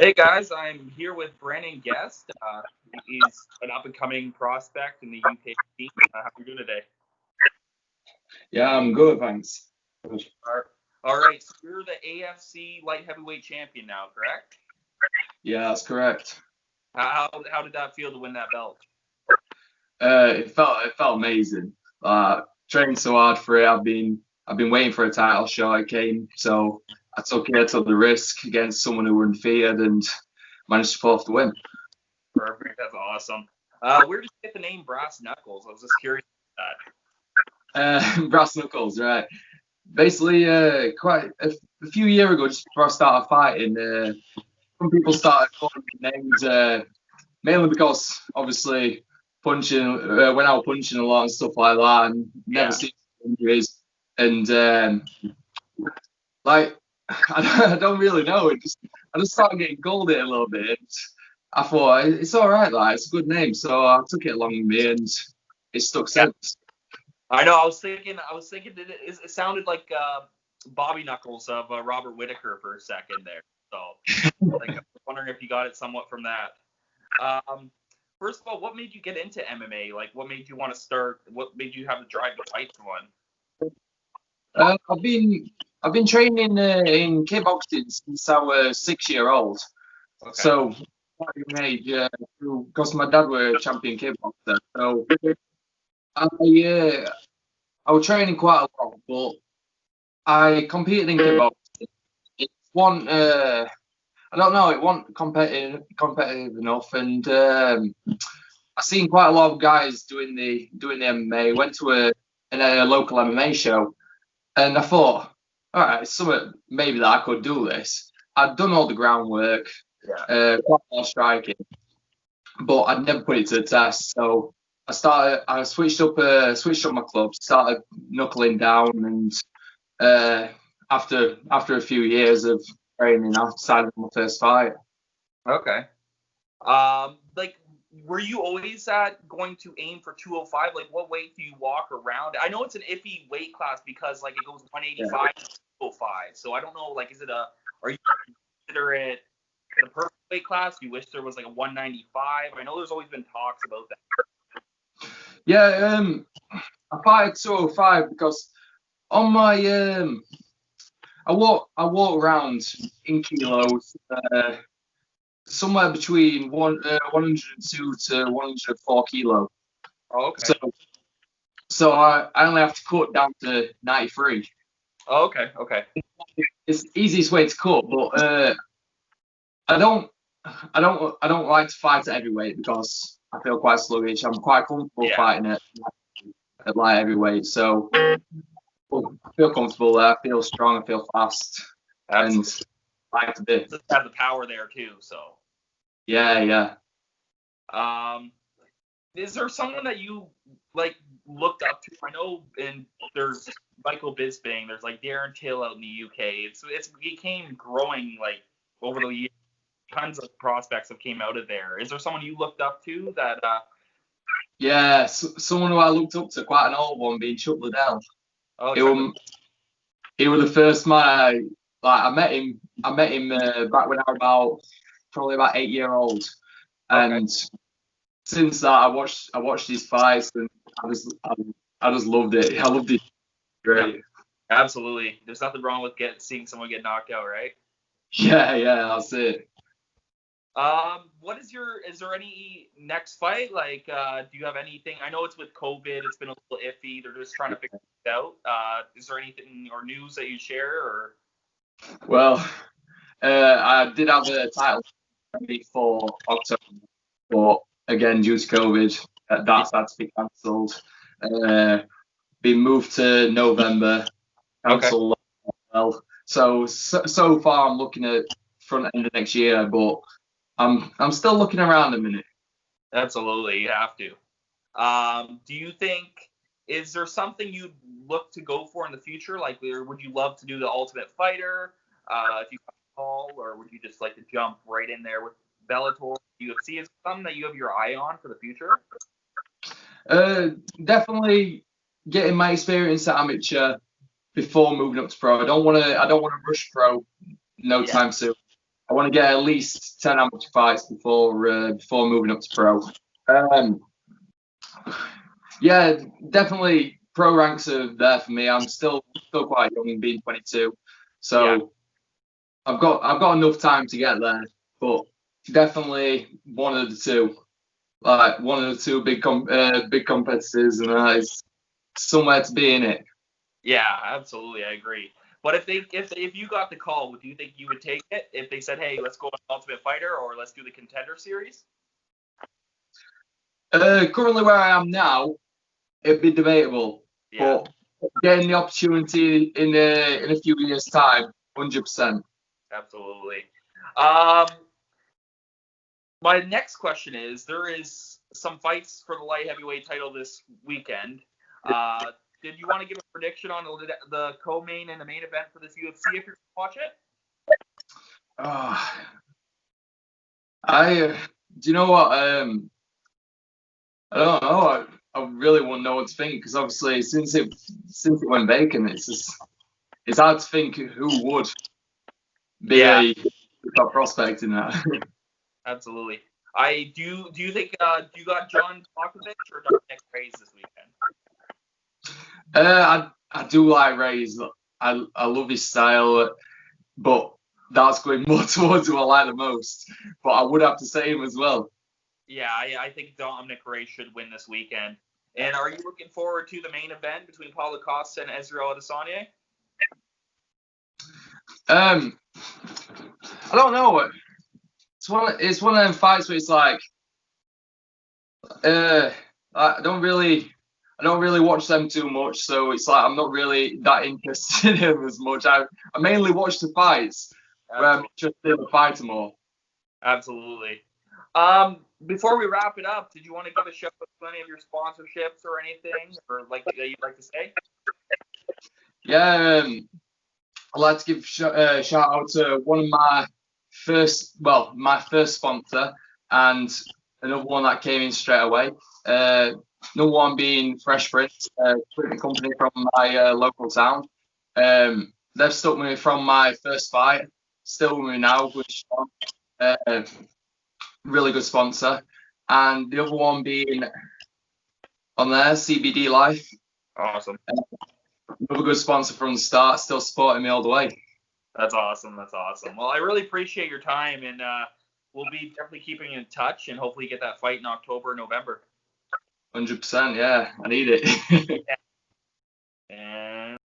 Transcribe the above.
Hey guys, I'm here with Branden Guest. He's an up-and-coming prospect in the UK team. How are you doing today? Yeah, I'm good, thanks. All right, so you're the AFC light heavyweight champion now, correct? Yeah, that's correct. How did that feel to win that belt? It felt amazing. Trained so hard for it. I've been waiting for a title shot. It came, so I took the risk against someone who were undefeated and managed to pull off the win. Perfect, that's awesome. Where did you get the name Brass Knuckles? I was just curious about that. Brass knuckles, right? Basically, quite a few years ago, just before I started fighting, some people started calling me names, mainly because obviously when I was punching a lot and stuff like that, and never seen injuries, and like I don't really know. I just started getting called it a little bit. And I thought it's all right, like it's a good name, so I took it along with me, and it stuck since. I know. I was thinking. It sounded like Bobby Knuckles of Robert Whitaker for a second there. So, I was wondering if you got it somewhat from that. First of all, what made you get into MMA? Like, what made you want to start? What made you have the drive to fight someone? I've been training in kickboxing since I was 6 years old. Okay. So because my dad were a champion kickboxer, so I was training quite a lot, but I competed in kickboxing. It wasn't I don't know, it wasn't competitive enough, and I seen quite a lot of guys doing the MMA. Went to a local MMA show, and I thought, all right, something maybe that I could do this. I'd done all the groundwork, quite a lot of striking, but I'd never put it to the test. So I switched up my club, started knuckling down, and after a few years of training, I decided on my first fight. Okay. Like, were you always going to aim for 205? Like, what weight do you walk around? I know it's an iffy weight class because like it goes 185 to 205. So I don't know. Like, are you consider it the perfect weight class? You wish there was like a 195. I know there's always been talks about that. Yeah, I fight 205 because on my I walk around in kilos, somewhere between 102 to 104 kilo. Oh, okay. So I only have to cut down to 93. Oh, okay. Okay. It's the easiest way to cut, but I don't like to fight at heavyweight because I feel quite sluggish. I'm quite comfortable fighting at light heavyweight, so I feel comfortable there. I feel strong. I feel fast. Absolutely. And I like to be. Just have the power there too. So. Yeah. Is there someone that you like looked up to? I know, and there's Michael Bisping. There's like Darren Till out in the UK. It became growing like over the years. Tons of prospects have came out of there. Is there someone you looked up to that? Yeah, someone who I looked up to, quite an old one, being Chuck Liddell. Oh, he was the first man. I met him back when I was probably about 8 years old, and since that I watched his fights, and I just loved it. I loved it. Great. Yeah, absolutely. There's nothing wrong with seeing someone get knocked out, right? Yeah, that's it. Is there any next fight? Like, do you have anything? I know it's with COVID, it's been a little iffy. They're just trying to figure it out. Is there anything or news that you share or? Well, I did have a title for October, but again, due to COVID, that's had to be cancelled. Been moved to November, cancelled. Well, so far I'm looking at front end of next year, but I'm still looking around a minute. Absolutely, you have to. Do you think, is there something you'd look to go for in the future? Like, would you love to do the Ultimate Fighter if you got a call, or would you just like to jump right in there with Bellator, UFC? Is it something that you have your eye on for the future? Definitely getting my experience at amateur before moving up to pro. I don't want to rush pro time soon. I want to get at least 10 amateur fights before moving up to pro. Yeah, definitely pro ranks are there for me. I'm still quite young, being 22, so Yeah. I've got enough time to get there. But definitely one of the two, like one of the two big competitors, and it's somewhere to be in it. Yeah, absolutely, I agree. But if you got the call, do you think you would take it if they said, "Hey, let's go on Ultimate Fighter or let's do the Contender Series"? Currently, where I am now, it'd be debatable, Yeah, but getting the opportunity in a few years' time, 100%. absolutely. Um, my next question is: there is some fights for the light heavyweight title this weekend. Did you want to give a prediction on the co-main and the main event for this UFC if you're going to watch it? Do you know what? I don't know. I really won't know what to think because obviously since it went vacant, it's hard to think who would be a top prospect in that. Absolutely. I do. Do you think do you got John Malkovich or Dominic Reyes this weekend? I do like Ray's. I love his style, but that's going more towards who I like the most. But I would have to say him as well. Yeah, I think Dominic Reyes should win this weekend. And are you looking forward to the main event between Paulo Costa and Israel Adesanya? I don't know. It's one of them fights where it's like, I don't really watch them too much, so it's like I'm not really that interested in him as much. I mainly watch the fights where I'm interested in the fighter more. Absolutely. Before we wrap it up, did you want to give a shout out to any of your sponsorships or anything, or like that you'd like to say? Yeah, I'd like to give a shout out to one of my first sponsor, and another one that came in straight away. Number one being Fresh Prince, a printing company from my local town. They've stuck with me from my first fight, still with me now, which really good sponsor. And the other one being on there, CBD Life. Awesome. Another good sponsor from the start, still supporting me all the way. That's awesome. That's awesome. Well, I really appreciate your time, and we'll be definitely keeping in touch, and hopefully get that fight in October, November. 100%, yeah, I need it. And